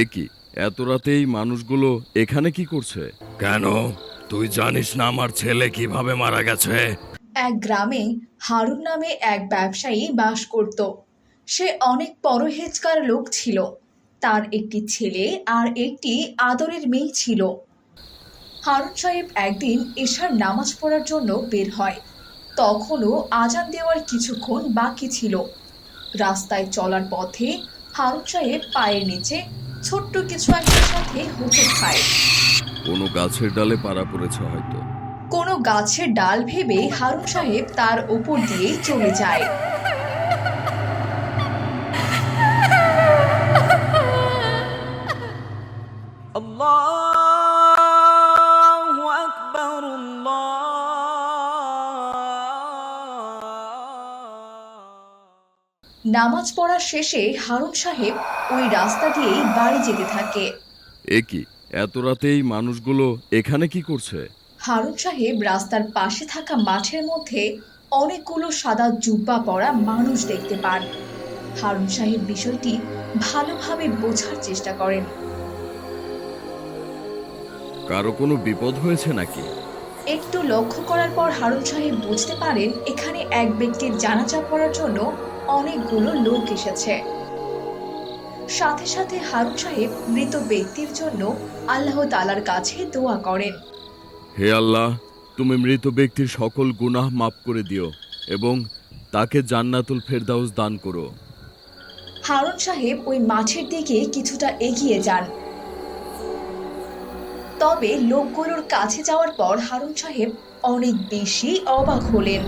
এ কি, এত রাতেই মানুষগুলো এখানে কি করছে? কেন, তুই জানিস না আমার ছেলে কিভাবে মারা গেছে? এক গ্রামে হারুন নামে এক ব্যবসায়ী বাস করত। সে অনেক পরহেজগার লোক ছিল। তার একটি ছেলে আর একটি আদরের মেয়ে ছিল। হারুন সাহেব একদিন এশার নামাজ পড়ার জন্য বের হয়। তখনও আজান দেওয়ার কিছুক্ষণ বাকি ছিল। রাস্তায় চলার পথে হারুন সাহেব পায়ের নিচে ছোট্ট কিছু একটার সাথে হোঁচট খায়। কোনো গাছের ডালে পাড়া পড়েছে হয়তো। কোনো গাছের ডাল ভেবে হারুন সাহেব তার ওপর দিয়েই চলে যায়। আল্লাহু আকবার আল্লাহ। নামাজ পড়া শেষে হারুন সাহেব ওই রাস্তা দিয়েই বাড়ি যেতে থাকে। এ কি, এত রাতেই মানুষগুলো এখানে কি করছে? হারুন সাহেব রাস্তার পাশে থাকা মাঠের মধ্যে অনেকগুলো সাদা জুব্বা পরা মানুষ দেখতে পান। হারুন সাহেব বিষয়টি ভালোভাবে বোঝার চেষ্টা করেন। কারো কোনো বিপদ হয়েছে নাকি? একটু লক্ষ্য করার পর হারুন সাহেব বুঝতে পারেন এখানে এক ব্যক্তির জানাজা পড়ার জন্য অনেকগুলো লোক এসেছে। সাথে সাথে হারুন সাহেব মৃত ব্যক্তির জন্য আল্লাহ তাআলার কাছে দোয়া করেন। হে আল্লাহ, তুমি মৃত ব্যক্তির সকল গুনাহ মাফ করে দিও এবং তাকে জান্নাতুল ফেরদাউস দান করো। হারুন সাহেব ওই মাঠের দিকে কিছুটা এগিয়ে যান। তবে লোকগুলোর কাছে যাওয়ার পর হারুন সাহেব অনেক বেশি অবাক হলেন।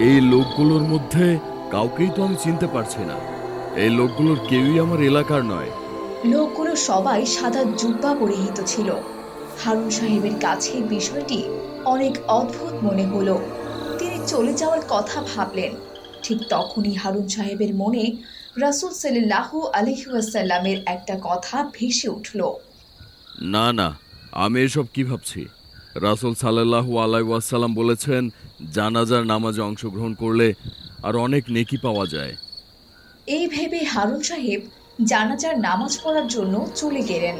এই লোকগুলোর মধ্যে কাউকেই তো আমি চিনতে পারছি না। এই লোকগুলোর কেউই আমার এলাকার নয়। লোকগুলো সবাই সাদা জুব্বা পরিহিত ছিল। হারুন সাহেবের কাছে বিষয়টি অনেক অদ্ভুত মনে হলো। তিনি চলে যাওয়ার কথা ভাবলেন। ঠিক তখনই হারুন সাহেবের মনে রাসূল সাল্লাল্লাহু আলাইহি ওয়াসাল্লামের একটা কথা ভেসে উঠল। না না, আমি এসব কি ভাবছি? রাসূল সাল্লাল্লাহু আলাইহি ওয়াসাল্লাম বলেছেন, জানাজার নামাজে অংশগ্রহণ করলে আর অনেক নেকি পাওয়া যায়। এই ভেবে হারুন সাহেব জানাজার নামাজ পড়ার জন্য চলে গেলেন।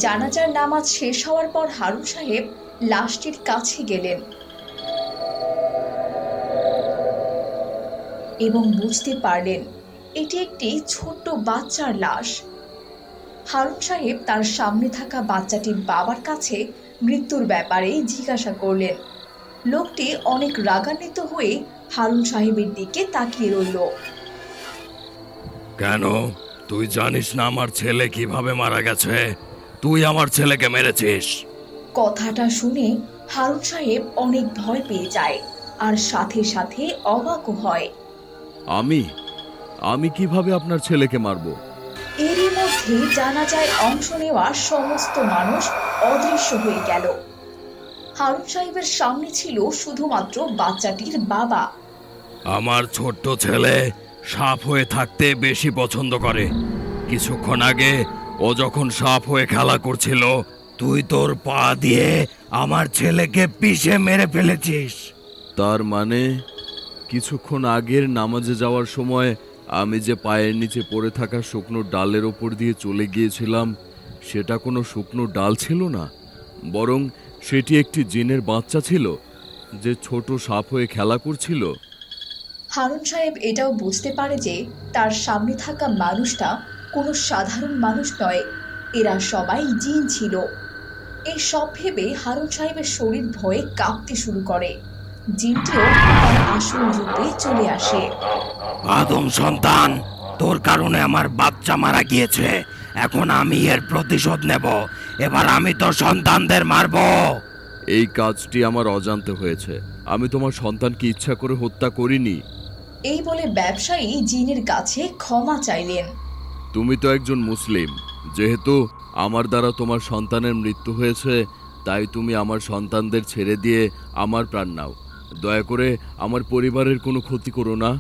জানাজার নামাজ শেষ হওয়ার পর হারুন সাহেব লাশটির কাছে গেলেন এবং বুঝতে পারলেন এটি একটি ছোট্ট বাচ্চার লাশ। হারুন সাহেব তার সামনে থাকা বাচ্চাটির বাবার কাছে মৃত্যুর ব্যাপারে জিজ্ঞাসা করলেন। লোকটি অনেক রাগান্বিত হয়ে হারুন সাহেবের দিকে তাকিয়ে রইল। কেন, তুই জানিস না আমার ছেলে কিভাবে মারা গেছে? তুই আমার ছেলেকে মেরেছিস। কথাটা শুনে হারুন সাহেব অনেক ভয় পেয়ে যায় আর সাথে সাথে অবাকও হয়। আমি আমি কিভাবে আপনার ছেলেকে মারব? এরই মধ্যে জানাজায় অংশ নেওয়া সমস্ত মানুষ অদৃশ্য হয়ে গেল। হারুন সাহেবের সামনে ছিল শুধুমাত্র বাচ্চাটির বাবা। আমার ছোট্ট ছেলে সাপ হয়ে থাকতে বেশি পছন্দ করে। কিছুক্ষণ আগে ও যখন সাপ হয়ে খেলা করছিল, তুই তোর পা দিয়ে আমার ছেলেকে পিষে মেরে ফেলেছিস। তার মানে কিছুক্ষণ আগের নামাজে যাওয়ার সময় আমি যে পায়ের নিচে পড়ে থাকা শুকনো ডালের ওপর দিয়ে চলে গিয়েছিলাম, সেটা কোনো শুকনো ডাল ছিল না, বরং সেটি একটি জিনের বাচ্চা ছিল যে ছোট সাপ হয়ে খেলা করছিল। হারুন সাহেব এটাও বুঝতে পারে যে তার সামনে থাকা মানুষটা কোনো সাধারণ মানুষ নয়, এরা সবাই জিন ছিল। এই সব ভেবে হারুন সাহেবের শরীর ভয়ে কাঁপতে শুরু করে। জিনটিও তার আসল রূপে চলে আসে। আদম সন্তান, তোর কারণে আমার বাচ্চা মারা গিয়েছে। এখন আমি এর প্রতিশোধ নেব। এবার আমি তোর সন্তানদের মারবো। এই কাজটি আমার অজান্তে হয়েছে। আমি তোমার সন্তানকে ইচ্ছা করে হত্যা করিনি। এই বলে ব্যবসায়ী জিনের কাছে ক্ষমা চাইলেন। তুমি তো একজন মুসলিম। যেহেতু আমার দ্বারা তোমার সন্তানের মৃত্যু হয়েছে, তাই তুমি আমার সন্তানদের ছেড়ে দিয়ে আমার প্রাণ নাও। দয়া করে আমার পরিবারের কোনো ক্ষতি করো না।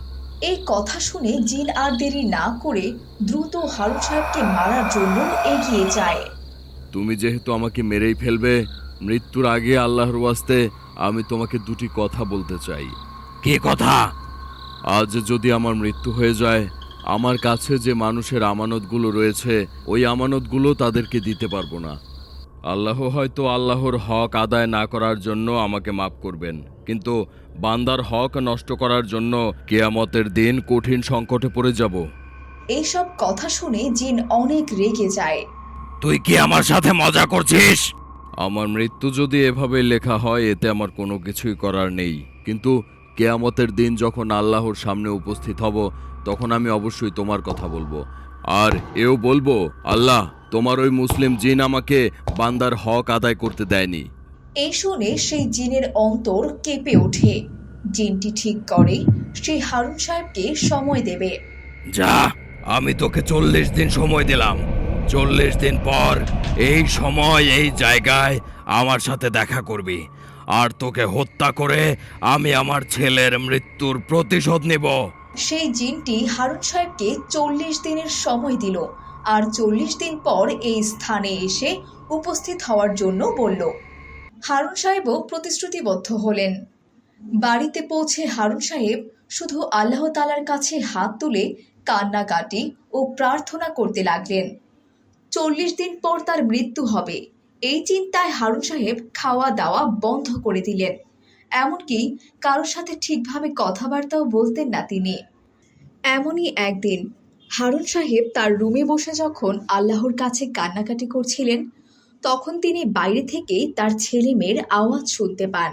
এই কথা শুনে জিন আর দেরি না করে দ্রুত হারুন সাহেবকে মারার জন্য এগিয়ে যায়। তুমি যেহেতু আমাকে মেরেই ফেলবে, মৃত্যুর আগে আল্লাহর ওয়াস্তে আমি তোমাকে দুটি কথা বলতে চাই। কি কথা? আজ যদি আমার মৃত্যু হয়ে যায়, আমার কাছে যে মানুষের আমানতগুলো রয়েছে ওই আমানতগুলো তাদেরকে দিতে পারবো না। আল্লাহ হয়তো আল্লাহর হক আদায় না করার জন্য আমাকে মাফ করবেন, কিন্তু বান্দার হক নষ্ট করার জন্য কিয়ামতের দিন কঠিন সংকটে পড়ে যাব। এইসব কথা শুনে জিন অনেক রেগে যায়। তুই কি আমার সাথে মজা করছিস? আমার মৃত্যু যদি এভাবে লেখা হয় এতে আমার কোনো কিছুই করার নেই, কিন্তু কেয়ামতের দিন যখন আল্লাহর সামনে উপস্থিত হব তখন আমি অবশ্যই তোমার কথা বলবো, আর এও বলবো আল্লাহ তোমার ওই মুসলিম জিন আমাকে বান্দার হক আদায় করতে দেয়নি। এই শুনে সেই জিনের অন্তর কেঁপে ওঠে। জিনটি ঠিক করে সে হারুন সাহেবকে সময় দেবে। যা, আমি তোকে 40 দিন সময় দিলাম। 40 দিন পর এই সময় এই জায়গায় আমার সাথে দেখা করবি, আর তোকে হত্যা করে আমি আমার ছেলের মৃত্যুর প্রতিশোধ নেব। সেই জিনটি হারুন সাহেবকে 40 দিনের সময় দিল, আর 40 দিন পর এই স্থানে এসে উপস্থিত হওয়ার জন্য বলল। হারুন সাহেবও প্রতিশ্রুতিবদ্ধ হলেন। বাড়িতে পৌঁছে হারুন সাহেব শুধু আল্লাহ তাআলার কাছে হাত তুলে কান্নাকাটি ও প্রার্থনা করতে লাগলেন। 40 দিন পর তার মৃত্যু হবে এই চিন্তায় হারুন সাহেব খাওয়া দাওয়া বন্ধ করে দিলেন। এমনকি কারোর সাথে ঠিকভাবে কথাবার্তাও বলতেন না তিনি। এমনই একদিন হারুন সাহেব তার রুমে বসে যখন আল্লাহর কাছে কান্নাকাটি করছিলেন, তখন তিনি বাইরে থেকে তার ছেলে মেয়ের আওয়াজ শুনতে পান।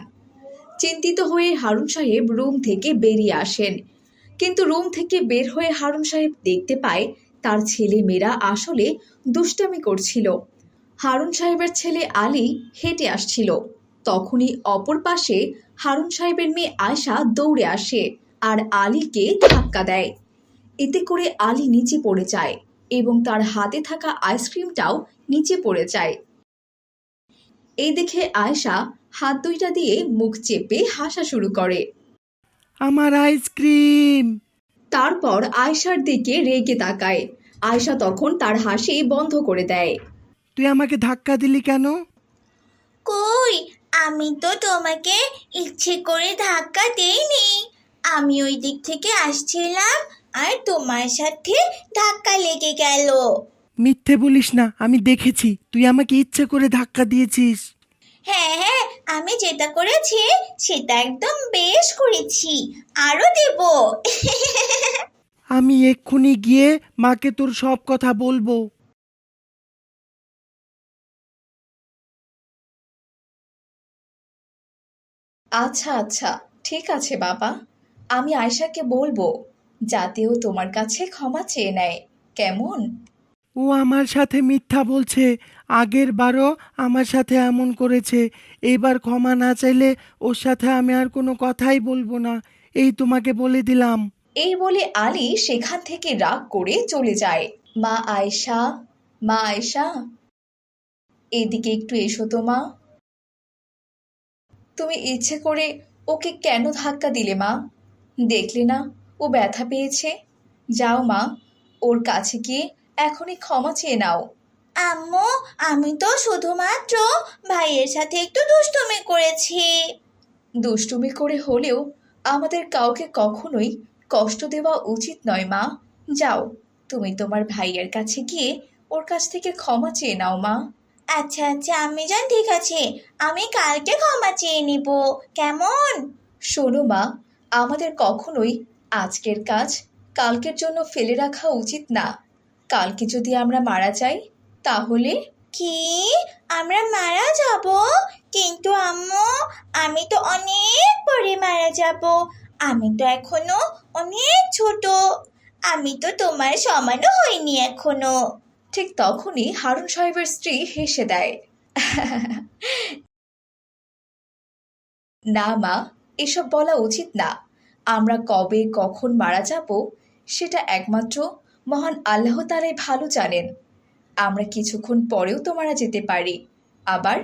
চিন্তিত হয়ে হারুন সাহেব রুম থেকে বেরিয়ে আসেন, কিন্তু রুম থেকে বের হয়ে হারুন সাহেব দেখতে পায় তার ছেলে মেয়েরা আসলে দুষ্টামি করছিল। হারুন সাহেবের ছেলে আলী হেঁটে আসছিল। তখনই অপর পাশে হারুন সাহেবের মেয়ে আয়শা দৌড়ে আসে আর আলীকে ধাক্কা দেয়। এতে করে আলী নিচে পড়ে যায় এবং তার হাতে থাকা আইসক্রিমটাও নিচে পড়ে যায়। এই দেখে আয়শা হাত দুইটা দিয়ে মুখ চেপে হাসা শুরু করে। আমার আইসক্রিম! তারপর আয়শার দিকে রেগে তাকায়। আয়শা তখন তার হাসি বন্ধ করে দেয়। তুই আমাকে ধাক্কা দিলি কেন? কই, আমি তো তোমাকে ইচ্ছে করে ধাক্কা দেইনি। আমি ওই দিক থেকে আসছিলাম আর তোমার সাথে ধাক্কা লেগে গেল। মিথ্যে বলিস না, আমি দেখেছি তুই আমাকে ইচ্ছে করে ধাক্কা দিয়েছিস। হ্যাঁ হ্যাঁ, আমি যেটা করেছি সেটা একদম বেশ করেছি, আরো দেব। আমি এক্ষুনি গিয়ে মাকে তোর সব কথা বলবো। আচ্ছা আচ্ছা, ঠিক আছে বাবা, আমি আয়শাকে বলবো যাতে ও তোমার কাছে ক্ষমা চেয়ে নেয়, কেমন? ও আমার সাথে মিথ্যা বলছে। আগের বারও আমার সাথে এমন করেছে। এবার ক্ষমা না চাইলে ওর সাথে আমি আর কোনো কথাই বলবো না, এই তোমাকে বলে দিলাম। এই বলে আলী সেখান থেকে রাগ করে চলে যায়। মা আয়শা, মা আয়শা, এদিকে একটু এসো তো মা। তুমি ইচ্ছে করে ওকে কেন ধাক্কা দিলে মা? দেখলে না ও ব্যথা পেয়েছে? যাও মা, ওর কাছে গিয়ে এখনই ক্ষমা চেয়ে নাও। আম্মু, আমি তো শুধুমাত্র ভাইয়ের সাথে একটু দুষ্টুমি করেছি। দুষ্টুমি করে হলেও আমাদের কাউকে কখনোই কষ্ট দেওয়া উচিত নয় মা। যাও, তুমি তোমার ভাইয়ের কাছে গিয়ে ওর কাছ থেকে ক্ষমা চেয়ে নাও মা। আচ্ছা আচ্ছা আম্মি জান, ঠিক আছে, আমি কালকে ক্ষমা চেয়ে নিব, কেমন? শোনো মা, আমাদের কখনোই আজকের কাজ কালকের জন্য ফেলে রাখা উচিত না। কালকে যদি আমরা মারা যাই তাহলে? কি, আমরা মারা যাব? কিন্তু আম্মু, আমি তো অনেক পরে মারা যাব। আমি তো এখনো অনেক ছোট। আমি তো তোমার সমানও হইনি এখনো। ঠিক তখনই হারুন সাহেবের স্ত্রী হেসে দেয়। না মা, এসব বলা উচিত না। আমরা কবে কখন মারা যাব সেটা একমাত্র মহান আল্লাহ তাআলাই ভালো জানেন। আমরা কিছুক্ষণ পরেও তো মারা যেতে পারি, আবার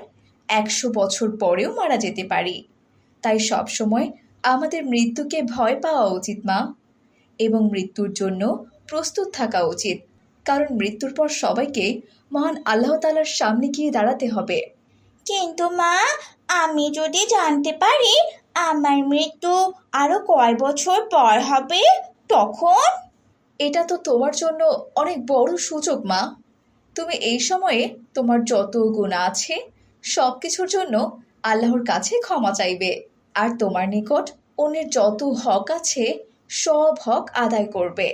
100 বছর পরেও মারা যেতে পারি। তাই সব সময় আমাদের মৃত্যুকে ভয় পাওয়া উচিত মা, এবং মৃত্যুর জন্য প্রস্তুত থাকা উচিত, কারণ মৃত্যুর পর সবাইকে মহান আল্লাহ তাআলার সামনে গিয়ে দাঁড়াতে হবে। কিন্তু মা, আমি যদি জানতে পারি আমার মৃত্যু আরো কয় বছর পর হবে তখন? এটা তো তোমার জন্য অনেক বড় সুযোগ মা। তুমি এই সময়ে তোমার যত গুনাহ আছে সব কিছুর জন্য আল্লাহর কাছে ক্ষমা চাইবে, আর তোমার নিকট অন্যের যত হক আছে সব হক আদায় করবে।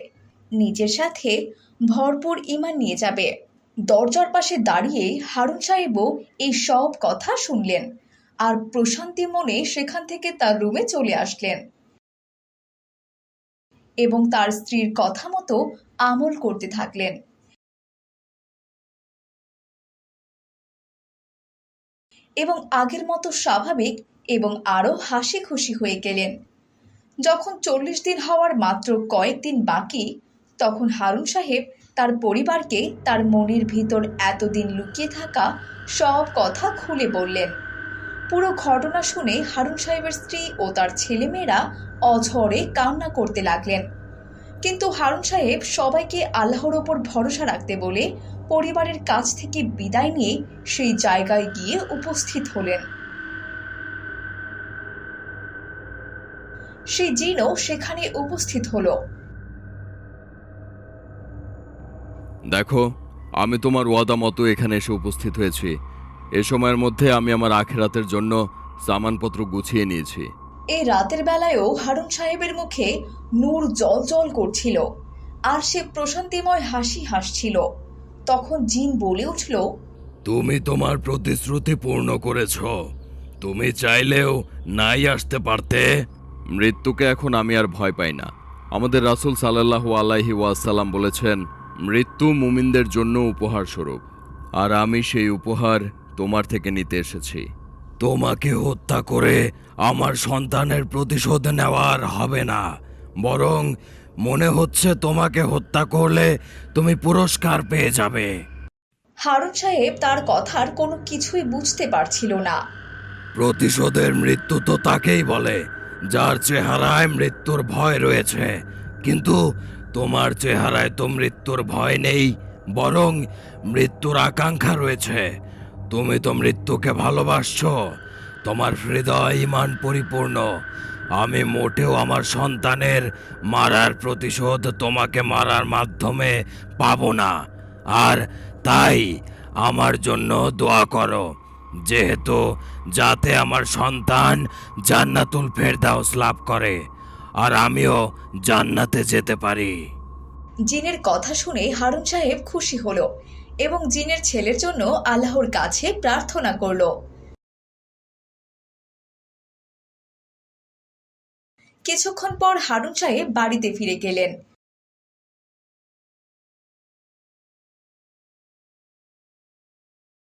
নিজের সাথে ভরপুর ঈমান নিয়ে যাবে। দরজার পাশে দাঁড়িয়ে হারুন সাহেবও এই সব কথা শুনলেন আর প্রশান্তি মনে সেখান থেকে তার রুমে চলে আসলেন এবং তার স্ত্রীর কথা মতো আমল করতে থাকলেন এবং আগের মতো স্বাভাবিক এবং আরও হাসি খুশি হয়ে গেলেন। যখন 40 দিন হওয়ার মাত্র কয়েকদিন বাকি, তখন হারুন সাহেব তার পরিবারকে তার মনের ভিতর এতদিন লুকিয়ে থাকা সব কথা খুলে বললেন। পুরো ঘটনা শুনে হারুন সাহেবের স্ত্রী ও তার ছেলেমেয়েরা অঝরে কান্না করতে লাগলেন। কিন্তু হারুন সাহেব সবাইকে আল্লাহর ওপর ভরসা রাখতে বলে পরিবারের কাছ থেকে বিদায় নিয়ে সেই জায়গায় গিয়ে উপস্থিত হলেন। সেই জিনও সেখানে উপস্থিত হলো। দেখো, আমি তোমার ওয়াদা মতো এখানে এসে উপস্থিত হয়েছি। এ সময়ের মধ্যে আমি আমার আখিরাতের জন্য সামানপত্র গুছিয়ে নিয়েছি। এই রাতের বেলায়ও হারুন সাহেবের মুখে নূর জ্বলজ্বল করছিল আর সে প্রশান্তিময় হাসি হাসছিল। তখন জিন বলে উঠল, তুমি তোমার প্রতিশ্রুতি পূর্ণ করেছ। তুমি চাইলেও নাই আসতে পারতে। মৃত্যুকে এখন আমি আর ভয় পাই না। আমাদের রাসূল সাল্লাল্লাহু আলাইহি ওয়াসাল্লাম বলেছেন, মৃত্যু মুমিনদের জন্য উপহার স্বরূপ, আর আমি সেই উপহার তোমার থেকে নিতে এসেছি। তোমাকে হত্যা করে আমার সন্তানের প্রতিশোধ নেওয়ার হবে না, বরং মনে হচ্ছে তোমাকে হত্যা করলে তুমি পুরস্কার পেয়ে যাবে। হারুন সাহেব তার কথার কোনো কিছুই বুঝতে পারছিল না। প্রতিশোধের মৃত্যু তো তাকেই বলে যার চেহারায় মৃত্যুর ভয় রয়েছে, কিন্তু তোমার চেহারায় তো মৃত্যুর ভয় নেই, বরং মৃত্যুর আকাঙ্ক্ষা রয়েছে। তুমি তো মৃত্যুকে ভালোবাসছো, তোমার হৃদয় ঈমান পরিপূর্ণ। আমি মোটেও আমার সন্তানের মারার প্রতিশোধ তোমাকে মারার মাধ্যমে পাবো না, আর তাই আমার জন্য দোয়া করো, যেহেতু যাতে আমার সন্তান জান্নাতুল ফেরদাউস লাভ করে আর আমিও জান্নাতে যেতে পারি। জিনের কথা শুনে হারুন সাহেব খুশি হলো এবং জিনের ছেলের জন্য আল্লাহর কাছে প্রার্থনা করলো। কিছুক্ষণ পর হারুন সাহেব বাড়িতে ফিরে গেলেন